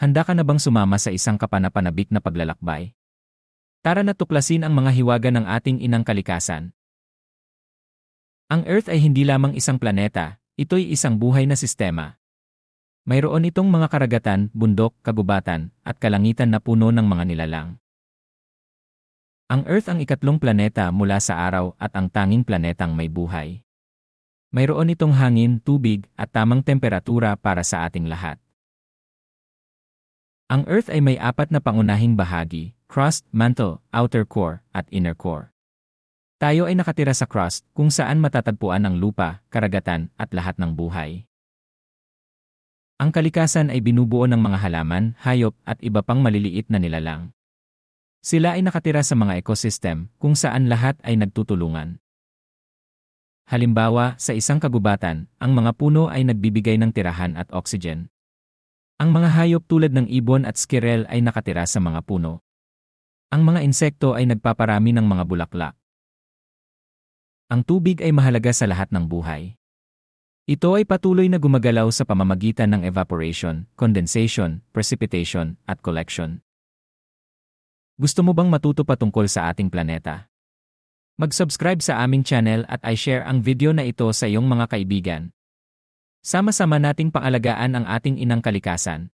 Handa ka na bang sumama sa isang kapanapanabik na paglalakbay? Tara na tuklasin ang mga hiwaga ng ating inang kalikasan. Ang Earth ay hindi lamang isang planeta, ito'y isang buhay na sistema. Mayroon itong mga karagatan, bundok, kagubatan, at kalangitan na puno ng mga nilalang. Ang Earth ang ikatlong planeta mula sa araw at ang tanging planetang may buhay. Mayroon itong hangin, tubig, at tamang temperatura para sa ating lahat. Ang Earth ay may apat na pangunahing bahagi: crust, mantle, outer core, at inner core. Tayo ay nakatira sa crust, kung saan matatagpuan ang lupa, karagatan, at lahat ng buhay. Ang kalikasan ay binubuo ng mga halaman, hayop, at iba pang maliliit na nilalang. Sila ay nakatira sa mga ecosystem, kung saan lahat ay nagtutulungan. Halimbawa, sa isang kagubatan, ang mga puno ay nagbibigay ng tirahan at oxygen. Ang mga hayop tulad ng ibon at squirrel ay nakatira sa mga puno. Ang mga insekto ay nagpaparami ng mga bulaklak. Ang tubig ay mahalaga sa lahat ng buhay. Ito ay patuloy na gumagalaw sa pamamagitan ng evaporation, condensation, precipitation, at collection. Gusto mo bang matuto patungkol sa ating planeta? Mag-subscribe sa aming channel at i-share ang video na ito sa iyong mga kaibigan. Sama-sama nating pangalagaan ang ating inang kalikasan.